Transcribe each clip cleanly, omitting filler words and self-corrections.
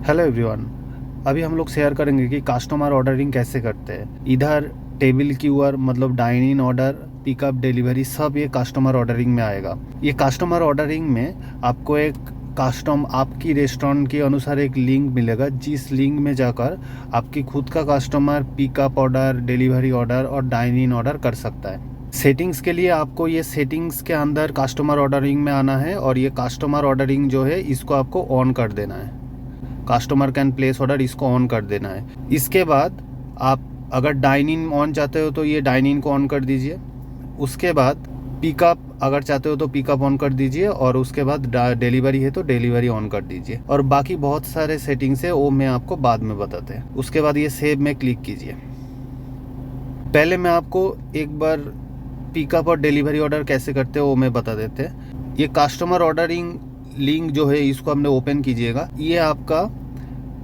Hello everyone. अभी हम लोग शेयर करेंगे कि कस्टमर ऑर्डरिंग कैसे करते हैं। इधर टेबल क्यूआर मतलब dine in order, pickup, delivery सब ये कस्टमर ऑर्डरिंग में आएगा। ये कस्टमर ऑर्डरिंग में आपको एक आपकी रेस्टोरेंट के अनुसार एक लिंक मिलेगा, जिस लिंक में जाकर आपकी खुद का customer pickup order, delivery order और डाइन इन ऑर्डर कर सकता है। सेटिंग्स के लिए आपको ये सेटिंग्स के अंदर कस्टमर ऑर्डरिंग में आना है और ये कस्टमर ऑर्डरिंग जो है इसको आपको ऑन कर देना है। कस्टमर कैन प्लेस ऑर्डर इसको ऑन कर देना है। इसके बाद आप अगर डाइन इन ऑन चाहते हो तो ये डाइन इन को ऑन कर दीजिए। उसके बाद पिकअप अगर चाहते हो तो पिकअप ऑन कर दीजिए और उसके बाद डिलीवरी है तो डिलीवरी ऑन कर दीजिए। और बाकी बहुत सारे सेटिंग्स है वो मैं आपको बाद में बताते हैं। उसके बाद ये सेव में क्लिक कीजिए। पहले मैं आपको एक बार पिकअप और डिलीवरी ऑर्डर कैसे करते हो वो मैं बता देते हैं। ये कस्टमर ऑर्डरिंग लिंक जो है इसको हमने ओपन कीजिएगा। ये आपका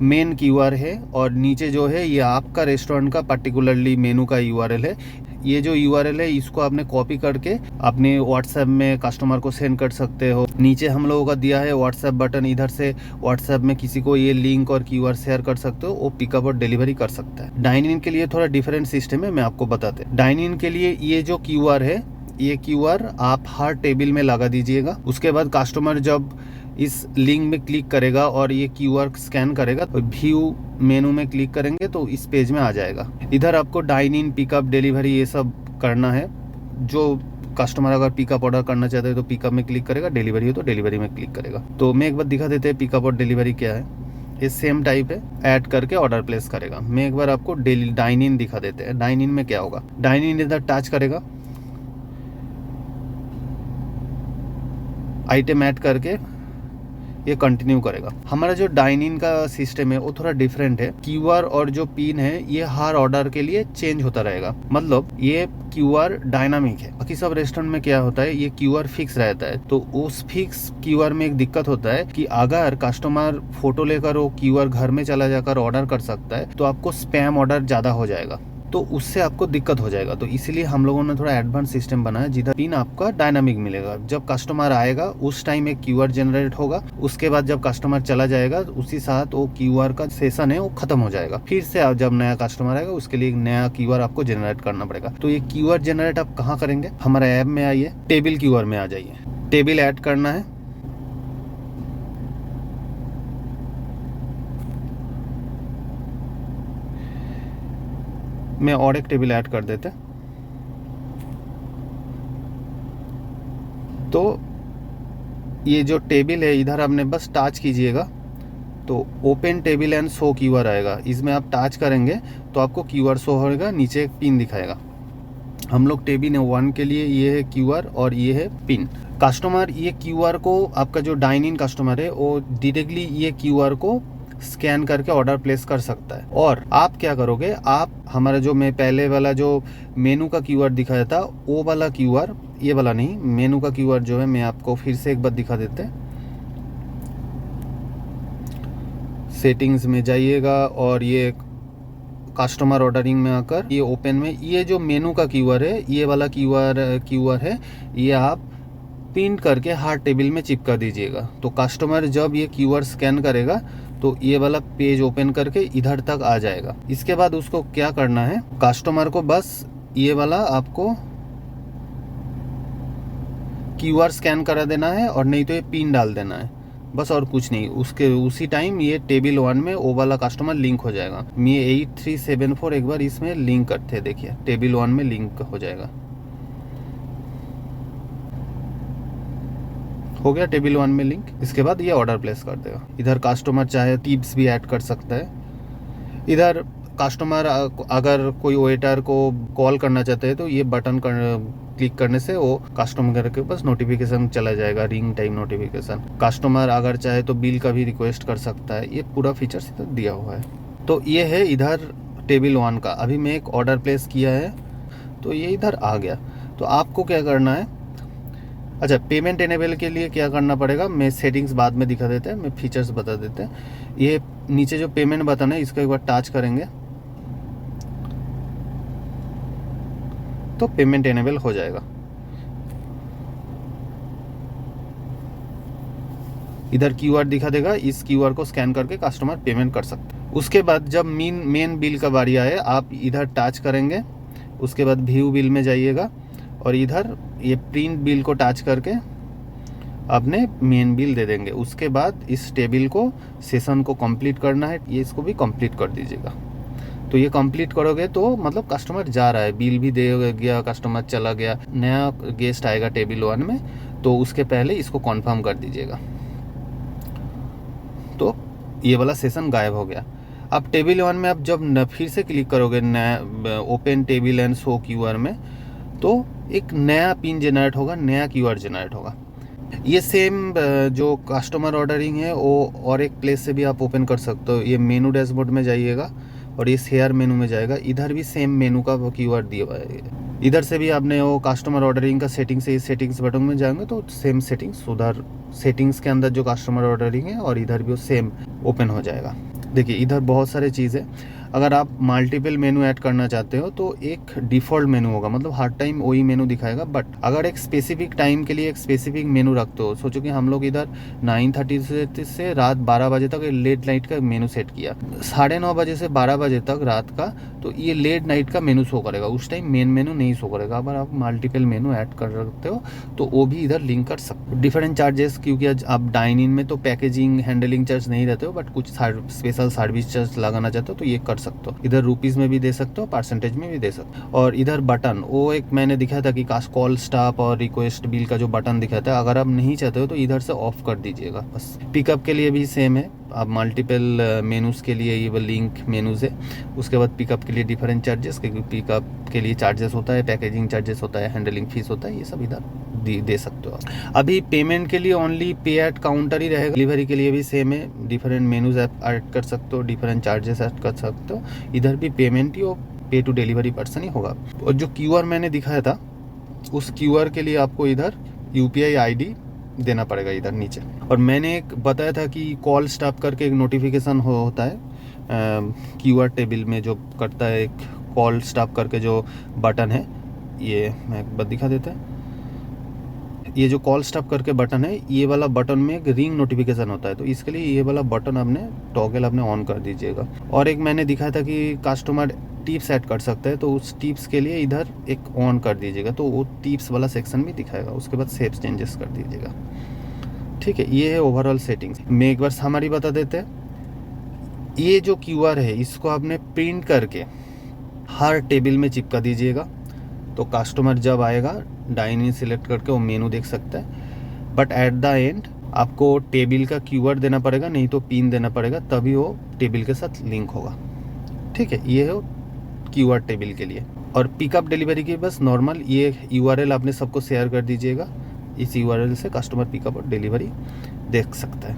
मेन कीवर्ड है और नीचे जो है ये आपका रेस्टोरेंट का पर्टिकुलरली मेनू का यूआरएल है। ये जो यूआरएल है इसको आपने कॉपी करके अपने व्हाट्सएप में कस्टमर को सेंड कर सकते हो। नीचे हम लोगों का दिया है व्हाट्सएप बटन, इधर से व्हाट्सएप में किसी को ये लिंक और कीवर्ड शेयर कर सकते हो, वो पिकअप और डिलीवरी कर सकता है। डाइन इन के लिए थोड़ा डिफरेंट सिस्टम है, मैं आपको बताते हैं। डाइन इन के लिए ये जो कीवर्ड है, ये कीवर्ड आप हर टेबल में लगा दीजिएगा। उसके बाद कस्टमर जब इस लिंक में क्लिक करेगा और ये कीवर्ड स्कैन करेगा तो व्यू मेनू में क्लिक करेंगे तो इस पेज में आ जाएगा। इधर आपको डाइन इन, पिकअप, डिलीवरी ये सब करना है। जो कस्टमर अगर पिकअप ऑर्डर करना चाहते हैं तो पिकअप में क्लिक करेगा, डिलीवरी हो तो डिलीवरी में क्लिक करेगा। तो मैं एक बार दिखा देते हैं पिकअप और डिलीवरी क्या है। ये सेम टाइप है, ऐड करके ऑर्डर प्लेस करेगा। मैं एक बार आपको डाइन इन दिखा देते हैं। डाइन इन में क्या होगा, डाइन इन इधर टच करेगा, आइटम ऐड करके ये कंटिन्यू करेगा। हमारा जो डाइन इन का सिस्टम है वो थोड़ा डिफरेंट है। क्यूआर और जो पिन है ये हर ऑर्डर के लिए चेंज होता रहेगा, मतलब ये क्यूआर डायनामिक है। बाकी सब रेस्टोरेंट में क्या होता है, ये क्यूआर फिक्स रहता है। तो उस फिक्स क्यूआर में एक दिक्कत होता है कि अगर कस्टमर फोटो लेकर वो क्यूआर घर में चला जाकर ऑर्डर कर सकता है तो आपको स्पैम ऑर्डर ज्यादा हो जाएगा, तो उससे आपको दिक्कत हो जाएगा। तो इसीलिए हम लोगों ने थोड़ा एडवांस सिस्टम बनाया जिधर पिन आपका डायनामिक मिलेगा। जब कस्टमर आएगा उस टाइम एक क्यूआर जनरेट होगा, उसके बाद जब कस्टमर चला जाएगा उसी साथ वो क्यूआर का सेशन है वो खत्म हो जाएगा। फिर से आप जब नया कस्टमर आएगा उसके लिए एक नया क्यूआर आपको जनरेट करना पड़ेगा। तो ये क्यूआर जनरेट आप कहाँ करेंगे, हमारे ऐप में आइए, टेबल क्यूआर में आ जाइए। टेबल ऐड करना है, मैं और एक टेबल ऐड कर देते। तो ये जो टेबल है इधर आपने बस टच कीजिएगा तो open table and show keyword आएगा। इसमें आप टच करेंगे तो आपको कीवर्ड शो होगा, नीचे एक पिन दिखाएगा। हम लोग टेबल 1 के लिए ये है क्यूआर और ये है पिन। कस्टमर ये क्यूआर को, आपका जो डाइन इन कस्टमर है वो डायरेक्टली ये क्यूआर को स्कैन करके ऑर्डर प्लेस कर सकता है। और आप क्या करोगे, आप हमारा जो मैं पहले वाला जो मेनू का कीवर्ड दिखाया था वो वाला क्यूआर, ये वाला नहीं, मेनू का कीवर्ड जो है मैं आपको फिर से एक बार दिखा देते हैं। सेटिंग्स में जाइएगा और ये कस्टमर ऑर्डरिंग में आकर ये ओपन में ये जो मेनू का कीवर्ड है, ये वाला कीवर्ड है, ये आप पिन करके हर टेबल में चिपका दीजिएगा। तो कस्टमर जब ये कीवर्ड स्कैन करेगा तो ये वाला पेज ओपन करके इधर तक आ जाएगा। इसके बाद उसको क्या करना है, कस्टमर को बस ये वाला आपको कीवर्ड स्कैन करा देना है और नहीं तो ये पिन डाल देना है, बस और कुछ नहीं। उसके उसी टाइम ये टेबल 1 में वो वाला कस्टमर लिंक हो जाएगा। मैं 8374 एक बार इसमें लिंक करते हैं, देखिए टेबल 1 में लिंक हो जाएगा। हो गया टेबल 1 में लिंक। इसके बाद ये ऑर्डर प्लेस कर देगा। इधर कस्टमर चाहे टिप्स भी ऐड कर सकता है। इधर कस्टमर अगर कोई वेटर को कॉल करना चाहते हैं तो ये बटन क्लिक करने से वो कस्टमर के पास नोटिफिकेशन चला जाएगा, रिंग टाइम नोटिफिकेशन। कस्टमर अगर चाहे तो बिल का भी रिक्वेस्ट कर सकता है। ये पूरा फीचर्स इधर दिया हुआ है। तो ये है इधर टेबल 1 का। अभी मैं एक ऑर्डर प्लेस किया है तो ये इधर आ गया। तो आपको क्या करना है, अच्छा पेमेंट एनेबल के लिए क्या करना पड़ेगा, मैं सेटिंग्स बाद में दिखा देते हैं, मैं फीचर्स बता देते हैं। ये नीचे जो पेमेंट बटन है इसको एक बार टच करेंगे तो पेमेंट एनेबल हो जाएगा। इधर क्यूआर दिखा देगा, इस क्यूआर को स्कैन करके कस्टमर पेमेंट कर सकते हैं। उसके बाद जब मेन बिल का बारी आए, आप इधर टच करेंगे, उसके बाद व्यू बिल में जाइएगा और इधर ये प्रिंट बिल को टच करके आपने मेन बिल दे देंगे। उसके बाद इस टेबल को सेशन को कंप्लीट करना है, ये इसको भी कंप्लीट कर दीजिएगा। तो ये कंप्लीट करोगे तो मतलब कस्टमर जा रहा है, बिल भी दे गया, कस्टमर चला गया, नया गेस्ट आएगा टेबल 1 में, तो उसके पहले इसको कंफर्म कर दीजिएगा। तो ये वाला सेशन गायब हो गया। अब टेबल 1 में आप जब फिर से क्लिक करोगे नया open table and show QR में, तो एक नया पिन जनरेट होगा, नया क्यूआर जनरेट होगा। ये सेम जो कस्टमर ऑर्डरिंग है वो और एक प्लेस से भी आप ओपन कर सकते हो। ये मेनू डैशबोर्ड में जाइएगा और ये शेयर मेनू में जाएगा, इधर भी सेम मेनू का क्यूआर दिया हुआ है। इधर से भी आपने वो कस्टमर ऑर्डरिंग का सेटिंग से इस सेटिंग्स बटन में जाएंगे तो सेम सेटिंग्स, उधर सेटिंग्स के अंदर जो कस्टमर ऑर्डरिंग है और इधर भी वो सेम ओपन हो जाएगा। देखिए इधर बहुत सारे चीज़ है। अगर आप मल्टीपल मेनू ऐड करना चाहते हो तो एक डिफ़ॉल्ट मेनू होगा, मतलब हर टाइम वही मेनू दिखाएगा। बट अगर एक स्पेसिफिक टाइम के लिए एक स्पेसिफिक मेनू रखते हो, सोचो कि हम लोग इधर 9:30 से रात 12 बजे तक लेट नाइट का मेनू सेट किया, 9:30 बजे से 12 बजे तक रात का, तो ये लेट नाइट का मेनू शो करेगा, उस टाइम मेन मेनू नहीं शो करेगा। अगर आप मल्टीपल मेनू ऐड कर सकते हो तो वो भी इधर लिंक कर सकते हो। डिफरेंट चार्जेस, क्योंकि आज आप डाइन इन में तो पैकेजिंग हैंडलिंग चार्ज नहीं रहते हो, बट कुछ स्पेशल सर्विस चार्ज लगाना चाहते हो तो ये कर सकते हो। इधर रुपीज़ में भी दे सकते हो, परसेंटेज में भी दे सकते हो। और इधर बटन, वो एक मैंने दिखाया था कि कॉल स्टॉप और रिक्वेस्ट बिल का जो बटन दिखाता है, अगर आप नहीं चाहते हो तो इधर से ऑफ कर दीजिएगा बस। पिकअप के लिए भी सेम है, आप मल्टीपल मेनूज़ के लिए ये वो लिंक मेनूज़ है। उसके बाद पिकअप के लिए डिफरेंट चार्जेस, क्योंकि पिकअप के लिए चार्जेस होता है, पैकेजिंग चार्जेस होता है, हैंडलिंग फीस होता है, ये सब इधर दे सकते हो। अभी पेमेंट के लिए ओनली पे एट काउंटर ही रहेगा। डिलीवरी के लिए भी सेम है, डिफरेंट मेनूज ऐड कर सकते हो, डिफरेंट चार्जेस ऐड कर सकते हो। इधर भी पेमेंट ही, पे टू डिलीवरी पर्सन ही होगा। और जो क्यूआर मैंने दिखाया था, उस क्यूआर के लिए आपको इधर यूपीआई आईडी देना पड़ेगा इधर नीचे। और मैंने एक बताया था कि कॉल स्टॉप करके एक नोटिफिकेशन होता है क्यूआर टेबल में, जो करता है एक कॉल स्टॉप करके जो बटन है, ये मैं एक बार दिखा देता है। ये जो कॉल स्टॉप करके बटन है, ये वाला बटन में एक रिंग नोटिफिकेशन होता है, तो इसके लिए ये वाला बटन आपने टॉगल आपने ऑन कर दीजिएगा। और एक मैंने दिखाया था कि कस्टमर टिप्स ऐड कर सकते हैं, तो उस टिप्स के लिए इधर एक ऑन कर दीजिएगा, तो वो टिप्स वाला सेक्शन भी दिखाएगा। उसके बाद सेव चेंजेस कर दीजिएगा। ठीक है, ये है ओवरऑल सेटिंग्स। मैं एक बार हमारी बता देते हैं। ये जो क्यूआर है, इसको आपने प्रिंट करके हर टेबल में चिपका दीजिएगा, तो कस्टमर जब आएगा डाइन इन सिलेक्ट करके वो मेनू देख सकता है। बट एट द एंड आपको टेबल का क्यूआर देना पड़ेगा, नहीं तो पिन देना पड़ेगा, तभी वो टेबल के साथ लिंक होगा। ठीक है, ये है क्यूआर टेबल के लिए। और पिकअप डिलीवरी की बस नॉर्मल ये यूआरएल आपने सबको शेयर कर दीजिएगा। इस यूआरएल से कस्टमर पिकअप और डिलीवरी देख सकता है।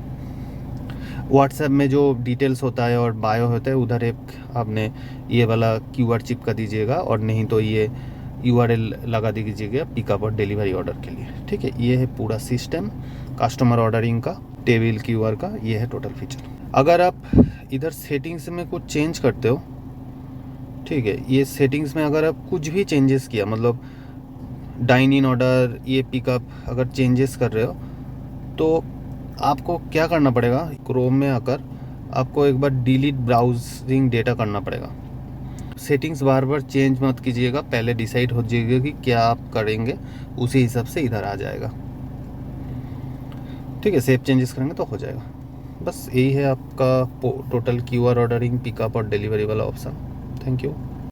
व्हाट्सएप में जो डिटेल्स होता है और बायो होता है, उधर एक आपने ये वाला क्यूआर चिपका दीजिएगा, और नहीं तो ये यूआरएल लगा दीजिएगा पिकअप और डिलीवरी ऑर्डर के लिए। ठीक है, ये है पूरा सिस्टम कस्टमर ऑर्डरिंग का, टेबल क्यूआर का, ये है टोटल फीचर। अगर आप इधर सेटिंग्स में कुछ चेंज करते हो, ठीक है, ये सेटिंग्स में अगर आप कुछ भी चेंजेस किया, मतलब डाइन इन ऑर्डर, ये पिकअप अगर चेंजेस कर रहे हो, तो आपको क्या करना पड़ेगा, क्रोम में आकर आपको एक बार डिलीट ब्राउजिंग डेटा करना पड़ेगा। सेटिंग्स बार बार चेंज मत कीजिएगा, पहले डिसाइड हो जाइएगा कि क्या आप करेंगे, उसी हिसाब से इधर आ जाएगा। ठीक है, सेव चेंजेस करेंगे तो हो जाएगा। बस यही है आपका टोटल क्यूआर ऑर्डरिंग, पिकअप और डिलीवरी वाला ऑप्शन। Thank you.